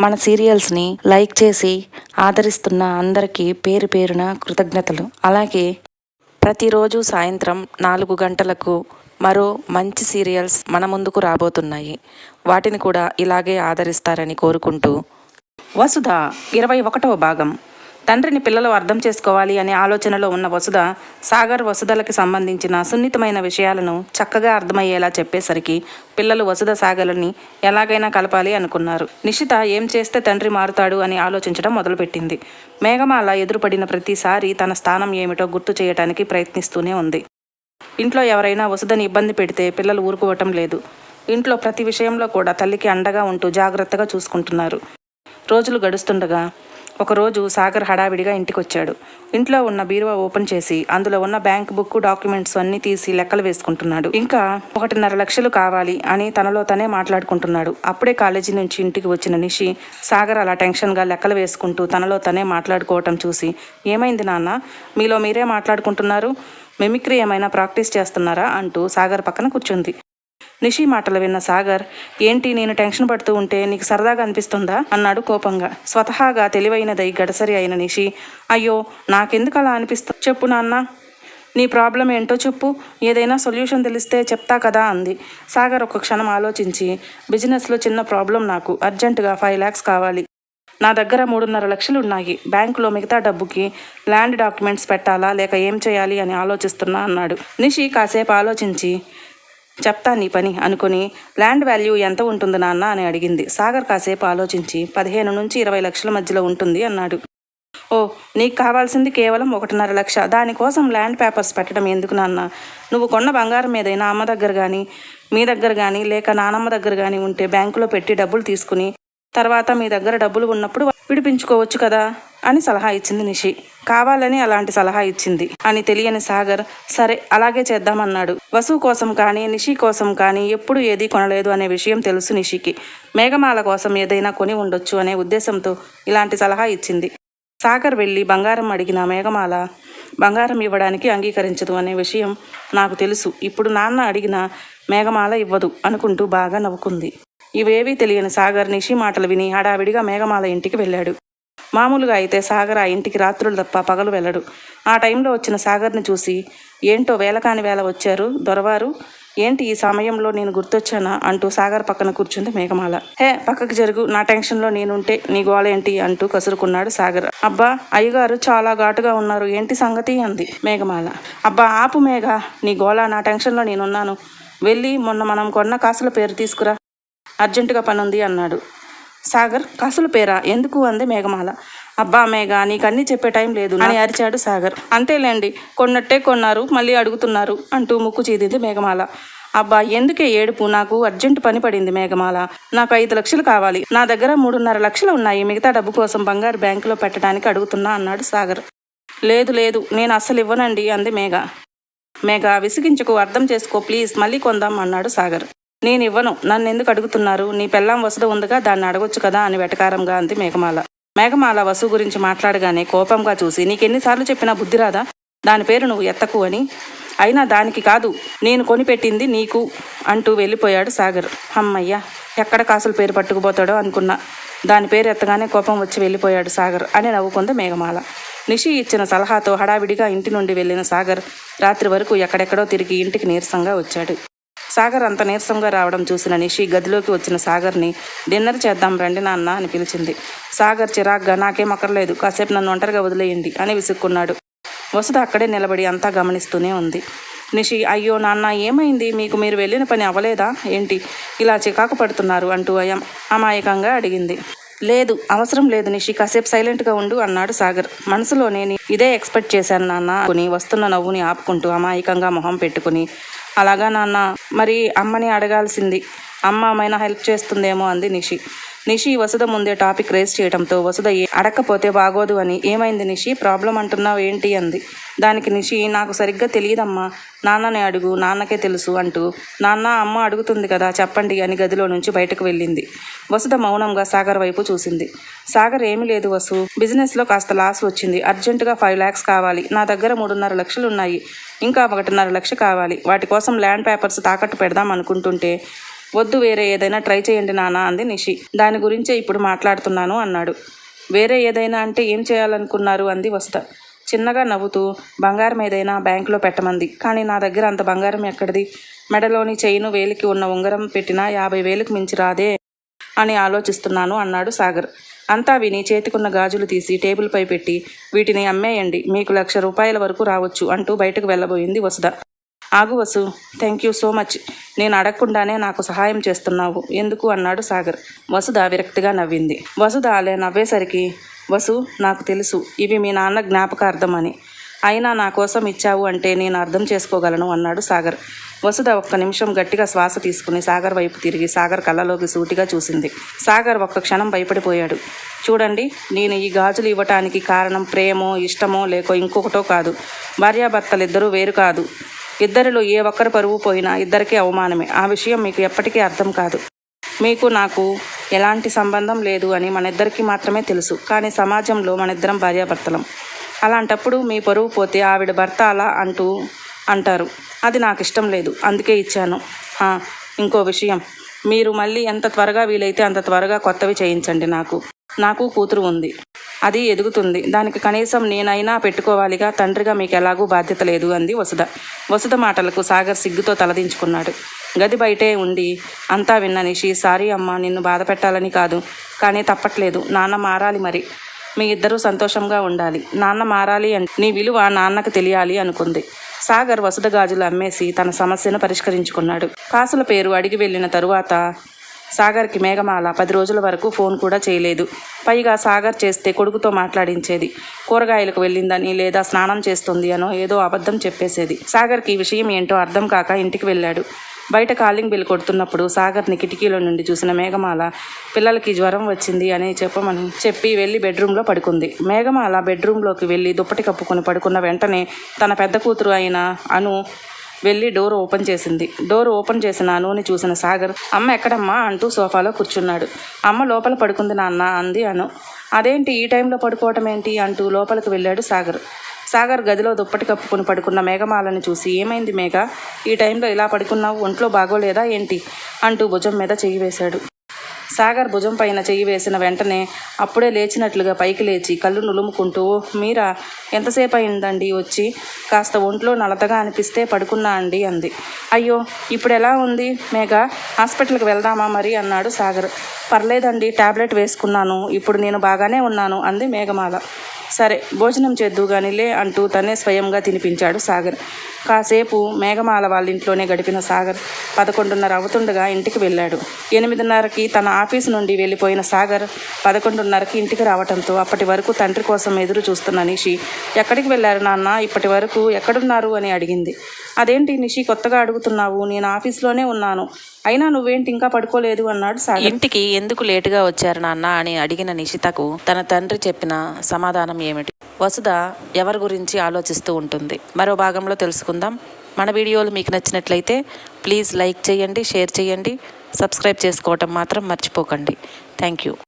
మన సీరియల్స్ని లైక్ చేసి ఆదరిస్తున్న అందరికీ పేరు పేరున కృతజ్ఞతలు. అలాగే ప్రతిరోజు సాయంత్రం 4 గంటలకు మరో మంచి సీరియల్స్ మన ముందుకు రాబోతున్నాయి. వాటిని కూడా ఇలాగే ఆదరిస్తారని కోరుకుంటూ, వసుధ 21వ భాగం. తండ్రిని పిల్లలు అర్థం చేసుకోవాలి అనే ఆలోచనలో ఉన్న వసుధ సాగర్ వసుధలకి సంబంధించిన సున్నితమైన విషయాలను చక్కగా అర్థమయ్యేలా చెప్పేసరికి పిల్లలు వసుధ సాగర్ని ఎలాగైనా కలపాలి అనుకున్నారు. నిషిత ఏం చేస్తే తండ్రి మారుతాడు అని ఆలోచించడం మొదలుపెట్టింది. మేఘమాల ఎదురుపడిన ప్రతిసారి తన స్థానం ఏమిటో గుర్తు చేయడానికి ప్రయత్నిస్తూనే ఉంది. ఇంట్లో ఎవరైనా వసుధని ఇబ్బంది పెడితే పిల్లలు ఊరుకోవటం లేదు. ఇంట్లో ప్రతి విషయంలో కూడా తల్లికి అండగా ఉంటూ జాగ్రత్తగా చూసుకుంటున్నారు. రోజులు గడుస్తుండగా ఒకరోజు సాగర్ హడావిడిగా ఇంటికొచ్చాడు. ఇంట్లో ఉన్న బీరువా ఓపెన్ చేసి అందులో ఉన్న బ్యాంక్ బుక్, డాక్యుమెంట్స్ అన్నీ తీసి లెక్కలు వేసుకుంటున్నాడు. ఇంకా 1.5 లక్షలు కావాలి అని తనలో తనే మాట్లాడుకుంటున్నాడు. అప్పుడే కాలేజీ నుంచి ఇంటికి వచ్చిన నిషి సాగర్ అలా టెన్షన్గా లెక్కలు వేసుకుంటూ తనలో తనే మాట్లాడుకోవటం చూసి, ఏమైంది నాన్న, మీలో మీరే మాట్లాడుకుంటున్నారు, మిమిక్రీ ఏమైనా ప్రాక్టీస్ చేస్తున్నారా అంటూ సాగర్ పక్కన కూర్చుంది. నిషి మాటలు విన్న సాగర్, ఏంటి నేను టెన్షన్ పడుతూ ఉంటే నీకు సరదాగా అనిపిస్తుందా అన్నాడు కోపంగా. స్వతహాగా తెలివైనదై గడసరి అయిన నిషి, అయ్యో నాకెందుకు అలా అనిపిస్తుంది, చెప్పు నాన్న, నీ ప్రాబ్లం ఏంటో చెప్పు, ఏదైనా సొల్యూషన్ తెలిస్తే చెప్తా కదా అంది. సాగర్ ఒక క్షణం ఆలోచించి, బిజినెస్లో చిన్న ప్రాబ్లం, నాకు అర్జెంటుగా 5 lakhs కావాలి. నా దగ్గర 3.5 లక్షలు ఉన్నాయి. బ్యాంకులో మిగతా డబ్బుకి ల్యాండ్ డాక్యుమెంట్స్ పెట్టాలా లేక ఏం చేయాలి అని ఆలోచిస్తున్నా అన్నాడు. నిషి కాసేపు ఆలోచించి, చెప్తా నీ పని అనుకుని, ల్యాండ్ వాల్యూ ఎంత ఉంటుంది నాన్న అని అడిగింది. సాగర్ కాసేపు ఆలోచించి 15 నుంచి 20 లక్షల మధ్యలో ఉంటుంది అన్నాడు. ఓ, నీకు కావాల్సింది కేవలం 1.5 లక్ష, దానికోసం ల్యాండ్ పేపర్స్ పెట్టడం ఎందుకు నాన్న? నువ్వు కొన్న బంగారం ఏదైనా అమ్మ దగ్గర కానీ, మీ దగ్గర కానీ, లేక నానమ్మ దగ్గర కానీ ఉంటే బ్యాంకులో పెట్టి డబ్బులు తీసుకుని తర్వాత మీ దగ్గర డబ్బులు ఉన్నప్పుడు విడిపించుకోవచ్చు కదా అని సలహా ఇచ్చింది నిషి. కావాలని అలాంటి సలహా ఇచ్చింది అని తెలియని సాగర్, సరే అలాగే చేద్దామన్నాడు. వసు కోసం కానీ నిషి కోసం కానీ ఎప్పుడు ఏదీ కొనలేదు అనే విషయం తెలుసు నిషికి. మేఘమాల కోసం ఏదైనా కొని ఉండొచ్చు అనే ఉద్దేశంతో ఇలాంటి సలహా ఇచ్చింది. సాగర్ వెళ్ళి బంగారం అడిగిన మేఘమాల బంగారం ఇవ్వడానికి అంగీకరించదు అనే విషయం నాకు తెలుసు. ఇప్పుడు నాన్న అడిగిన మేఘమాల ఇవ్వదు అనుకుంటూ బాగా నవ్వుకుంది. ఇవేవీ తెలియని సాగర్ నిషి మాటలు విని హడావిడిగా మేఘమాల ఇంటికి వెళ్ళాడు. మామూలుగా అయితే సాగర్ ఆ ఇంటికి రాత్రులు తప్ప పగలు వెళ్ళడు. ఆ టైంలో వచ్చిన సాగర్ని చూసి, ఏంటో వేళకాని వేళ వచ్చారు దొరవారు, ఏంటి ఈ సమయంలో నేను గుర్తొచ్చానా అంటూ సాగర్ పక్కన కూర్చుంది మేఘమాల. హే పక్కకు జరుగు, నా టెన్షన్లో నేనుంటే నీ గోల ఏంటి అంటూ కసురుకున్నాడు సాగర్. అబ్బా అయ్యగారు చాలా ఘాటుగా ఉన్నారు, ఏంటి సంగతి అంది మేఘమాల. అబ్బా ఆపు మేఘ, నీ గోల, నా టెన్షన్లో నేనున్నాను, వెళ్ళి మొన్న మనం కొన్న కాసుల పేరు తీసుకురా, అర్జెంటుగా పనుంది అన్నాడు. సాగర్, కాసుల పేరా ఎందుకు అంది మేఘమాల. అబ్బా మేఘ, నీకన్నీ చెప్పే టైం లేదు అని అరిచాడు సాగర్. అంతేలేండి, కొన్నట్టే కొన్నారు, మళ్ళీ అడుగుతున్నారు అంటూ ముక్కు చీదింది మేఘమాల. అబ్బా ఎందుకే ఏడుపు, నాకు అర్జెంటు పని పడింది మేఘమాల, నాకు 5 లక్షలు కావాలి, నా దగ్గర 3.5 లక్షలు ఉన్నాయి, మిగతా డబ్బు కోసం బంగారు బ్యాంకులో పెట్టడానికి అడుగుతున్నా అన్నాడు సాగర్. లేదు లేదు, నేను అస్సలు ఇవ్వనండి అంది మేఘ. మేఘ విసిగించుకు, అర్థం చేసుకో ప్లీజ్, మళ్ళీ కొందాం అన్నాడు సాగర్. నేను ఇవ్వను, నన్ను ఎందుకు అడుగుతున్నారు, నీ పెళ్ళాం వసుధ ఉందిగా, దాన్ని అడగొచ్చు కదా అని వెటకారంగా అంది మేఘమాల. మేఘమాల వసు గురించి మాట్లాడగానే కోపంగా చూసి, నీకెన్నిసార్లు చెప్పినా బుద్ధి రాదా, దాని పేరు నువ్వు ఎత్తకు అని, అయినా దానికి కాదు, నేను కొనిపెట్టింది నీకు అంటూ వెళ్ళిపోయాడు సాగర్. అమ్మయ్య, ఎక్కడ కాసుల పేరు పట్టుకుపోతాడో అనుకున్నా, దాని పేరు ఎత్తగానే కోపం వచ్చి వెళ్ళిపోయాడు సాగర్ అని నవ్వుకుంది మేఘమాల. నిషి ఇచ్చిన సలహాతో హడావిడిగా ఇంటి నుండి వెళ్ళిన సాగర్ రాత్రి వరకు ఎక్కడెక్కడో తిరిగి ఇంటికి నీరసంగా వచ్చాడు. సాగర్ అంత నీరసంగా రావడం చూసిన నిషి గదిలోకి వచ్చిన సాగర్ని, డిన్నర్ చేద్దాం రండి నాన్న అని పిలిచింది. సాగర్ చిరాగ్గా, నాకేం అక్కర్లేదు, కాసేపు నన్ను ఒంటరిగా వదిలేయండి అని విసుక్కున్నాడు. వసుధ అక్కడే నిలబడి అంతా గమనిస్తూనే ఉంది. నిషి, అయ్యో నాన్న ఏమైంది, మీకు మీరు వెళ్ళిన పని అవ్వలేదా ఏంటి, ఇలా చికాకు పడుతున్నారు అంటూ అమాయకంగా అడిగింది. లేదు అవసరం లేదు నిషి, కాసేపు సైలెంట్గా ఉండు అన్నాడు సాగర్. మనసులోనే ఇదే ఎక్స్పెక్ట్ చేశాను నాన్న అని వస్తున్న నవ్వుని ఆపుకుంటూ అమాయకంగా మొహం పెట్టుకుని, అలాగా నాన్న, మరి అమ్మని అడగాల్సింది, అమ్మ ఏమైనా హెల్ప్ చేస్తుందేమో అంది నిషి. నిషి వసుధ ముందే టాపిక్ రేస్ చేయడంతో వసుధ అడగకపోతే బాగోదు అని, ఏమైంది నిషి, ప్రాబ్లం అంటున్నావు ఏంటి అంది. దానికి నిషి, నాకు సరిగ్గా తెలియదమ్మా, నాన్నని అడుగు, నాన్నకే తెలుసు అంటూ, నాన్న అమ్మ అడుగుతుంది కదా చెప్పండి అని గదిలో నుంచి బయటకు వెళ్ళింది. వసుధ మౌనంగా సాగర్ వైపు చూసింది. సాగర్, ఏమీ లేదు వసు, బిజినెస్లో కాస్త లాస్ వచ్చింది, అర్జెంటుగా 5 lakhs కావాలి, నా దగ్గర 3.5 లక్షలు ఉన్నాయి, ఇంకా 1.5 లక్ష కావాలి, వాటి కోసం ల్యాండ్ పేపర్స్ తాకట్టు పెడదాం అనుకుంటుంటే వద్దు, వేరే ఏదైనా ట్రై చేయండి నాన్న అంది నిషి. దాని గురించే ఇప్పుడు మాట్లాడుతున్నాను అన్నాడు. వేరే ఏదైనా అంటే ఏం చేయాలనుకున్నారు అంది వసుధ చిన్నగా నవ్వుతూ. బంగారం ఏదైనా బ్యాంకులో పెట్టమంది. కానీ నా దగ్గర అంత బంగారం ఎక్కడిది? మెడలోని చైను, వేలికి ఉన్న ఉంగరం పెట్టినా 50,000కు మించి రాదే అని ఆలోచిస్తున్నాను అన్నాడు సాగర్. అంతా విని చేతికున్న గాజులు తీసి టేబుల్పై పెట్టి, వీటిని అమ్మేయండి, మీకు ₹1,00,000 వరకు రావచ్చు అంటూ బయటకు వెళ్ళబోయింది వసుధ. ఆగు Vasu, thank you so much. నేను అడగకుండానే నాకు సహాయం చేస్తున్నావు. ఎందుకు అన్నాడు సాగర్. వసుధ విరక్తిగా నవ్వింది. వసుధ అలా నవ్వేసరికి, వసు, నాకు తెలుసు ఇవి మీ నాన్న జ్ఞాపకార్థం అని. అయినా నా కోసం ఇచ్చావు అంటే నేను అర్థం చేసుకోగలను అన్నాడు సాగర్. వసుధ ఒక్క నిమిషం గట్టిగా శ్వాస తీసుకుని సాగర్ వైపు తిరిగి సాగర్ కళ్ళలోకి సూటిగా చూసింది. సాగర్ ఒక్క క్షణం భయపడిపోయాడు. చూడండి, నేను ఈ గాజులు ఇవ్వటానికి కారణం ప్రేమో, ఇష్టమో, లేకో ఇంకొకటో కాదు. భార్యాభర్తలిద్దరూ వేరు కాదు. ఇద్దరిలో ఏ ఒక్కరి పరువు పోయినా ఇద్దరికీ అవమానమే. ఆ విషయం మీకు ఎప్పటికీ అర్థం కాదు. మీకు నాకు ఎలాంటి సంబంధం లేదు అని మనిద్దరికీ మాత్రమే తెలుసు. కానీ సమాజంలో మనిద్దరం భార్యాభర్తలం. అలాంటప్పుడు మీ పరువు పోతే ఆవిడ భర్త అలా అంటారు. అది నాకు ఇష్టం లేదు, అందుకే ఇచ్చాను. ఇంకో విషయం, మీరు మళ్ళీ ఎంత త్వరగా వీలైతే అంత త్వరగా కొత్తవి చేయించండి. నాకు కూతురు ఉంది, అది ఎదుగుతుంది. దానికి కనీసం నేనైనా పెట్టుకోవాలిగా. తండ్రిగా మీకు ఎలాగూ బాధ్యత లేదు అంది వసుధ. వసుధ మాటలకు సాగర్ సిగ్గుతో తలదించుకున్నాడు. గది బయటే ఉండి అంతా విన్న నిషి, సారీ అమ్మ, నిన్ను బాధ పెట్టాలని కాదు, కానీ తప్పట్లేదు. నాన్న మారాలి, మరి మీ ఇద్దరూ సంతోషంగా ఉండాలి. నాన్న మారాలి అంటే నీ విలువ నాన్నకు తెలియాలి అనుకుంది. సాగర్ వసుధ గాజులు అమ్మేసి తన సమస్యను పరిష్కరించుకున్నాడు. కాసుల పేరు అడిగి వెళ్ళిన తరువాత సాగర్కి మేఘమాల 10 రోజుల వరకు ఫోన్ కూడా చేయలేదు. పైగా సాగర్ చేస్తే కొడుకుతో మాట్లాడించేది. కూరగాయలకు వెళ్ళిందని లేదా స్నానం చేస్తుంది అనో ఏదో అబద్ధం చెప్పేసేది. సాగర్కి ఈ విషయం ఏంటో అర్థం కాక ఇంటికి వెళ్ళాడు. బయట కాలింగ్ బెల్ కొడుతున్నప్పుడు సాగర్ని కిటికీలో నుండి చూసిన మేఘమాల, పిల్లలకి జ్వరం వచ్చింది అని చెప్పి వెళ్ళి బెడ్రూమ్లో పడుకుంది. మేఘమాల బెడ్రూమ్లోకి వెళ్ళి దుప్పటి కప్పుకొని పడుకున్న వెంటనే తన పెద్ద కూతురు అయిన అను వెళ్ళి డోర్ ఓపెన్ చేసింది. డోర్ ఓపెన్ చేసిన అనుని చూసిన సాగర్, అమ్మ ఎక్కడమ్మా అంటూ సోఫాలో కూర్చున్నాడు. అమ్మ లోపల పడుకుంది నాన్న అంది అను. అదేంటి ఈ టైంలో పడుకోవటం ఏంటి అంటూ లోపలికి వెళ్ళాడు సాగర్. సాగర్ గదిలో దుప్పటి కప్పుకొని పడుకున్న మేఘమాలని చూసి, ఏమైంది మేఘ, ఈ టైంలో ఇలా పడుకున్నావు, ఒంట్లో బాగోలేదా ఏంటి అంటూ భుజం మీద చెయ్యి వేశాడు. సాగర్ భుజం పైన చెయ్యి వేసిన వెంటనే అప్పుడే లేచినట్లుగా పైకి లేచి కళ్ళు నులుముకుంటూ, మీరా, ఎంతసేపు అయిందండి వచ్చి? కాస్త ఒంట్లో నలతగా అనిపిస్తే పడుకున్నా అండి అంది. అయ్యో, ఇప్పుడు ఎలా ఉంది మేఘ, హాస్పిటల్కి వెళ్దామా మరి అన్నాడు సాగర్. పర్లేదండి, టాబ్లెట్ వేసుకున్నాను, ఇప్పుడు నేను బాగానే ఉన్నాను అంది మేఘమాల. సరే, భోజనం చేద్దు గానిలే అంటూ తనే స్వయంగా తినిపించాడు సాగర్. కాసేపు మేఘమాల వాళ్ళ ఇంట్లోనే గడిపిన సాగర్ 11:30 అవుతుండగా ఇంటికి వెళ్ళాడు. 8:30కి తన ఆఫీసు నుండి వెళ్ళిపోయిన సాగర్ 11:30కి ఇంటికి రావడంతో అప్పటి వరకు తండ్రి కోసం ఎదురు చూస్తున్న నిషి, ఎక్కడికి వెళ్ళారు నాన్న, ఇప్పటి వరకు ఎక్కడున్నారు అని అడిగింది. అదేంటి నిషి కొత్తగా అడుగుతున్నావు, నేను ఆఫీస్లోనే ఉన్నాను, అయినా నువ్వేంటి ఇంకా పడుకోలేదు అన్నాడు సాగర్. ఇంటికి ఎందుకు లేటుగా వచ్చారు నాన్న అని అడిగిన నిషితకు తన తండ్రి చెప్పిన సమాధానం ఏమిటి? వసుధ ఎవరి గురించి ఆలోచిస్తూ ఉంటుంది? మరో భాగంలో తెలుసుకుందాం. మన వీడియోలు మీకు నచ్చినట్లయితే ప్లీజ్ లైక్ చేయండి, షేర్ చేయండి, సబ్స్క్రైబ్ చేసుకోవటం మాత్రం మర్చిపోకండి. Thank you.